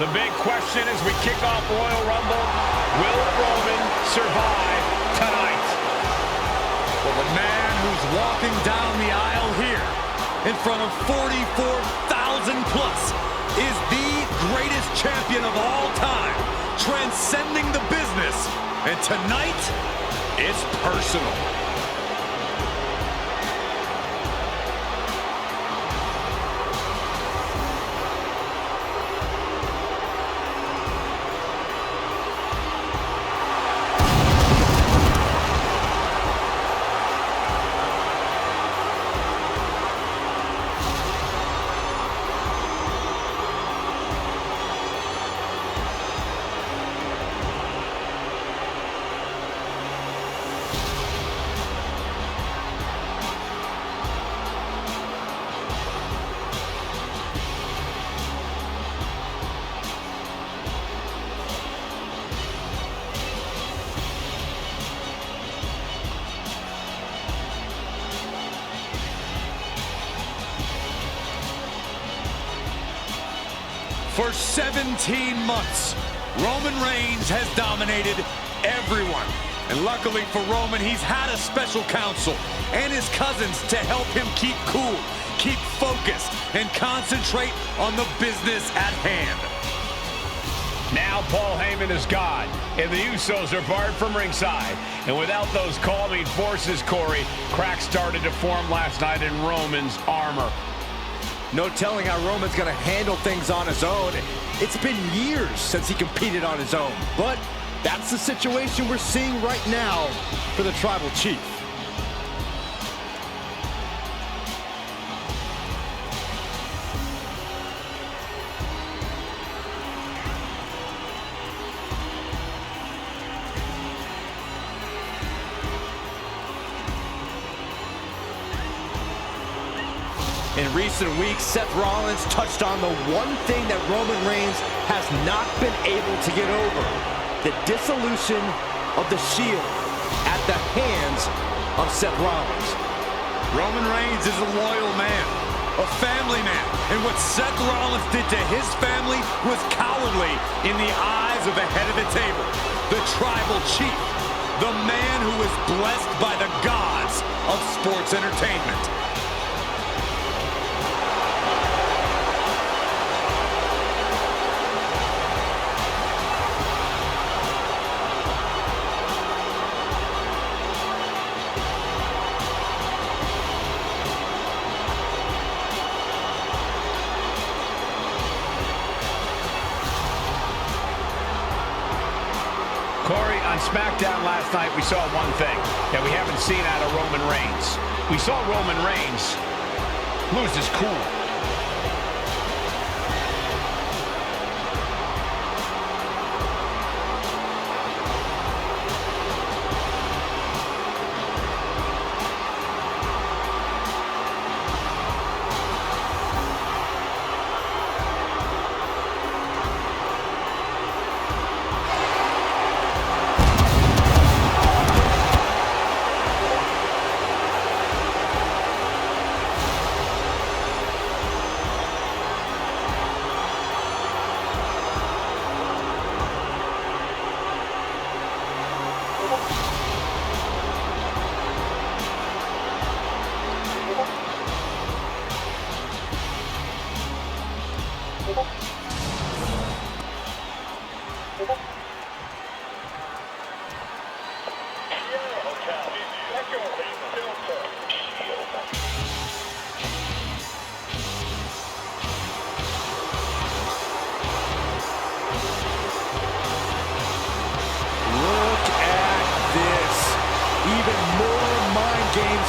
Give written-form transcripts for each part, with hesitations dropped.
The big question as we kick off Royal Rumble, will Roman survive tonight? Well, the man who's walking down the aisle here in front of 44,000 plus is the greatest champion of all time, transcending the business. And tonight, it's personal. For 17 months, Roman Reigns has dominated everyone. And luckily for Roman, he's had a special counsel and his cousins to help him keep cool, keep focused, and concentrate on the business at hand. Now Paul Heyman is God, and the Usos are barred from ringside. And without those calming forces, Corey, cracks started to form last night in Roman's armor. No telling how Roman's going to handle things on his own. It's been years since he competed on his own, but that's the situation we're seeing right now for the Tribal Chief. In recent weeks, Seth Rollins touched on the one thing that Roman Reigns has not been able to get over: the dissolution of the Shield at the hands of Seth Rollins. Roman Reigns is a loyal man, a family man, and what Seth Rollins did to his family was cowardly in the eyes of the head of the table, the Tribal Chief, the man who is blessed by the gods of sports entertainment. Corey, on SmackDown last night, we saw one thing that we haven't seen out of Roman Reigns. We saw Roman Reigns lose his cool.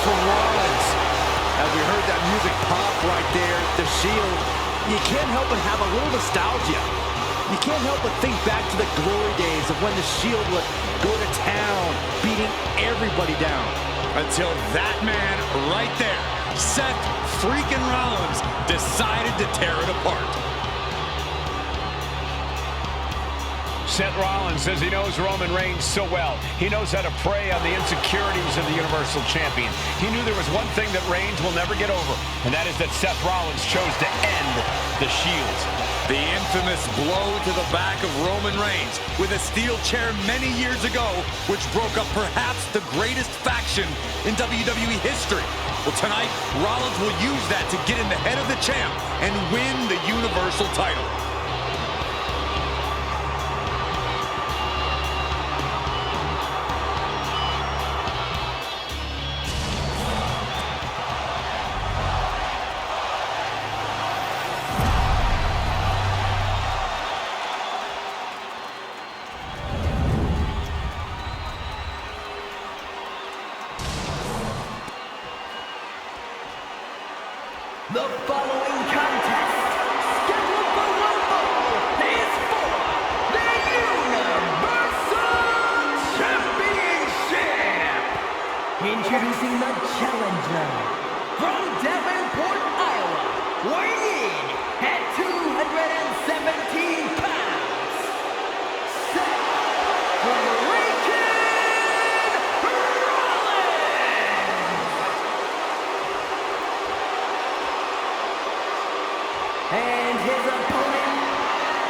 from Rollins. As we heard that music pop right there, the Shield, you can't help but have a little nostalgia. You can't help but think back to the glory days of when the Shield would go to town, beating everybody down. Until that man right there, Seth freaking Rollins, decided to tear it apart. Seth Rollins says he knows Roman Reigns so well. He knows how to prey on the insecurities of the Universal Champion. He knew there was one thing that Reigns will never get over, and that is that Seth Rollins chose to end the Shield. The infamous blow to the back of Roman Reigns with a steel chair many years ago, which broke up perhaps the greatest faction in WWE history. Well, tonight, Rollins will use that to get in the head of the champ and win the Universal title. The following contest, scheduled for one fall, is for the Universal Championship. Introducing the challenger from Davenport, Iowa, weighing in at 217 pounds, Seth Rollins. And his opponent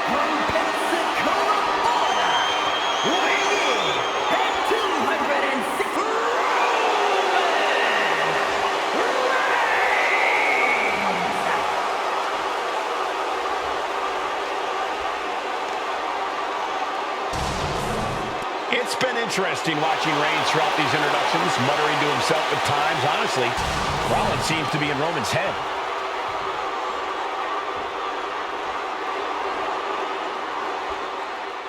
from Pensacola, Florida, weighing in at 206 It's been interesting watching Reigns throughout these introductions, muttering to himself at times. Honestly, Rollins seems to be in Roman's head.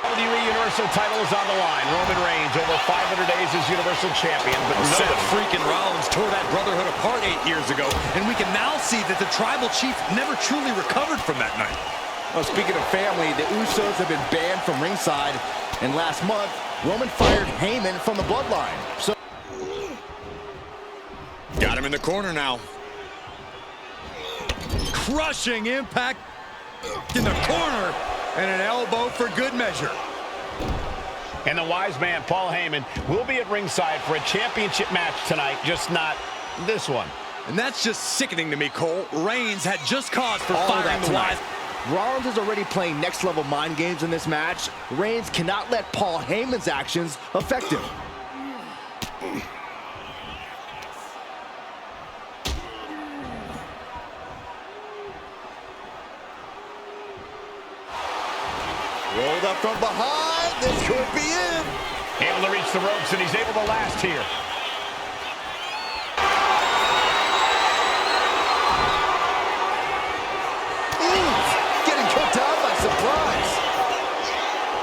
WWE Universal title is on the line. Roman Reigns over 500 days as Universal Champion, but Seth freaking Rollins tore that brotherhood apart 8 years ago, and we can now see that the tribal chief never truly recovered from that night. Well, speaking of family, the Usos have been banned from ringside, and last month, Roman fired Heyman from the bloodline. So, got him in the corner now. Crushing impact in the corner, and an elbow for good measure. And the wise man, Paul Heyman, will be at ringside for a championship match tonight, just not this one. And that's just sickening to me, Cole. Reigns had just cause for firing the wise. Rollins is already playing next-level mind games in this match. Reigns cannot let Paul Heyman's actions affect him. Rolled up from behind. This could be it. Able to reach the ropes, and he's able to last here. Getting kicked out by surprise.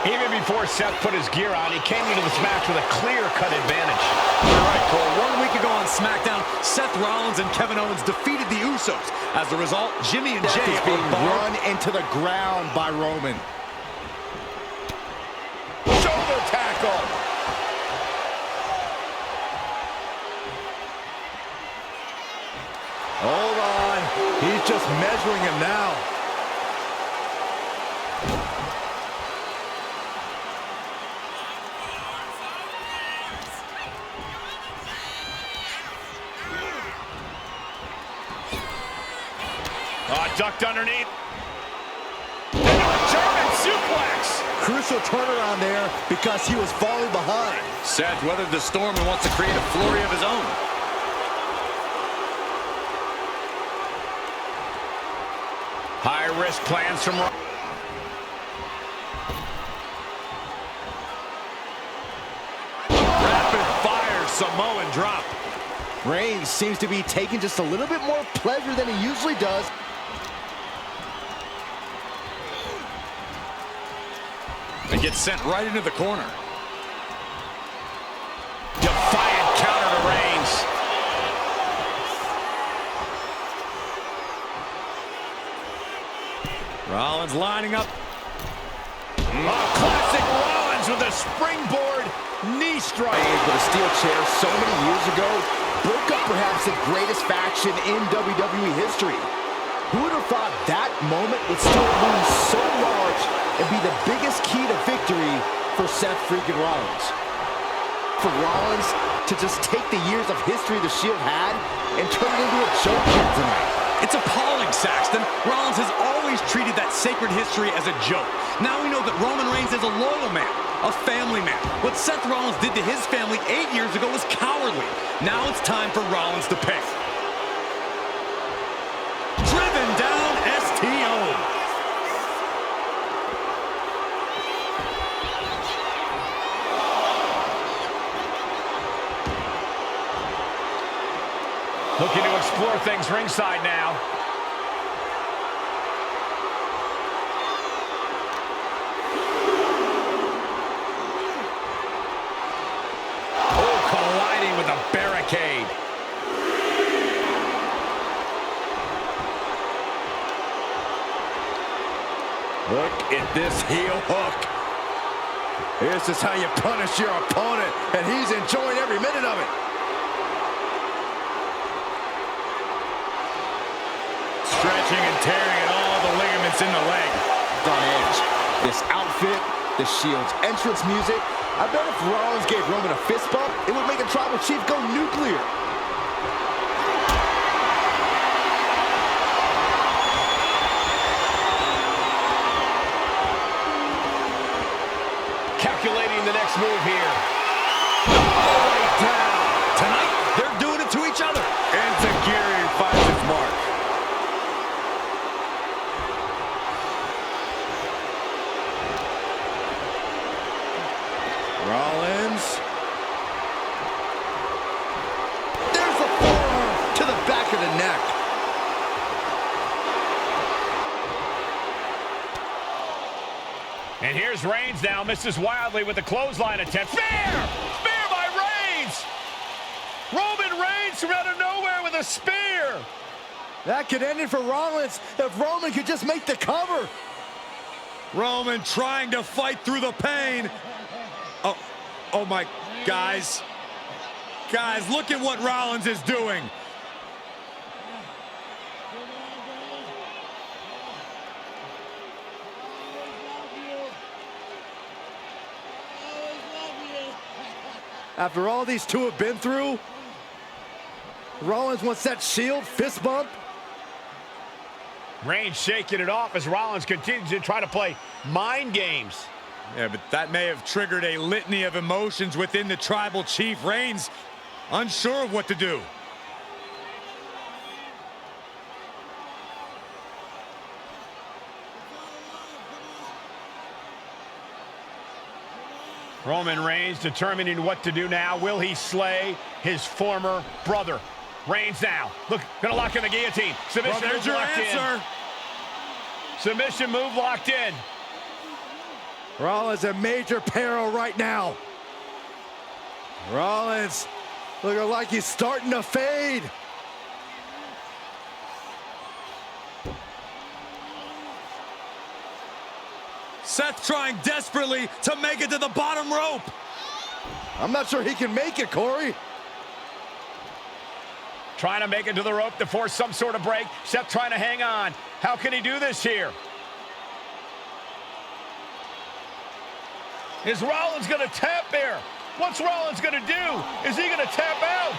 Even before Seth put his gear on, he came into this match with a clear-cut advantage. You're right, Cole. 1 week ago on SmackDown, Seth Rollins and Kevin Owens defeated the Usos. As a result, Jimmy and Jay is being run into the ground by Roman. Shoulder tackle. Hold on. He's just measuring him now. Ducked underneath. German suplex. Crucial turnaround there because he was falling behind. Seth weathered the storm and wants to create a flurry of his own. High-risk plans from Rapid-fire Samoan drop. Reigns seems to be taking just a little bit more pleasure than he usually does. And gets sent right into the corner. defiant counter to Reigns. Rollins lining up. Oh, classic Rollins with a springboard knee strike. With a steel chair so many years ago, broke up perhaps the greatest faction in WWE history. Who would have thought that moment would still loom so large and be the biggest key to victory for Seth freaking Rollins. For Rollins to just take the years of history the Shield had and turn it into a joke here tonight. It's appalling, Saxton. Rollins has always treated that sacred history as a joke. Now we know that Roman Reigns is a loyal man, a family man. What Seth Rollins did to his family 8 years ago was cowardly. Now it's time for Rollins to pay. Driven down STO. Looking to explore things ringside now. Oh, colliding with a barricade. Look at this heel hook. This is how you punish your opponent, and he's enjoying every minute of it. Stretching and tearing at all the ligaments in the leg. On edge. This outfit, the Shield's entrance music. I bet if Rollins gave Roman a fist bump, it would make a Tribal Chief go nuclear. Calculating the next move here. Right down. Tonight, they're doing it to each other. Insecurity finds its mark. Rollins. There's a forearm to the back of the neck. And here's Reigns now, misses wildly with the clothesline attempt. Spear! Spear by Reigns! Roman Reigns from out of nowhere with a spear! That could end it for Rollins if Roman could just make the cover. Roman trying to fight through the pain. Oh my, guys. Guys, look at what Rollins is doing. After all these two have been through, Rollins wants that Shield fist bump. Reigns shaking it off as Rollins continues to try to play mind games. Yeah, but that may have triggered a litany of emotions within the Tribal Chief. Reigns unsure of what to do. Roman Reigns determining what to do now. Will he slay his former brother? Reigns now. Look, gonna lock in the guillotine. Submission Well, there's move your locked answer. in. Submission move locked in. Rollins in major peril right now. Rollins looking like he's starting to fade. Seth trying desperately to make it to the bottom rope. I'm not sure he can make it, Corey. Trying to make it to the rope to force some sort of break. Seth trying to hang on. How can he do this here? Is Rollins going to tap here? What's Rollins going to do? Is he going to tap out?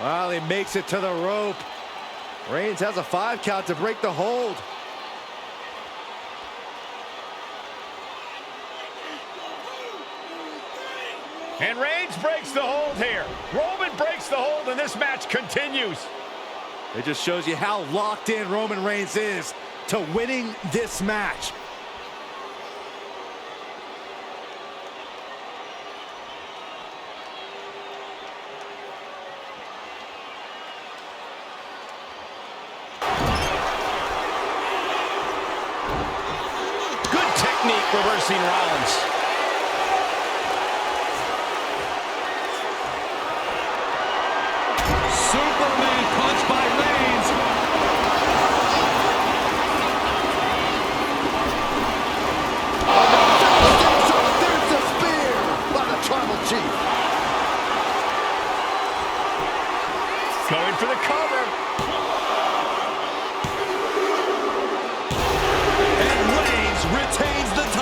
Well, he makes it to the rope. Reigns has a 5 count to break the hold. And Reigns breaks the hold here. Roman breaks the hold, and this match continues. It just shows you how locked in Roman Reigns is to winning this match. Good technique reversing Rollins. Superman punch by Reigns. There's the spear by the Tribal Chief. Going for the cover. And Reigns retains the title.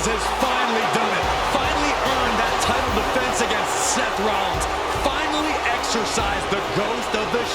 Rollins has finally done it. Finally earned that title defense against Seth Rollins. Finally exercised the ghost of the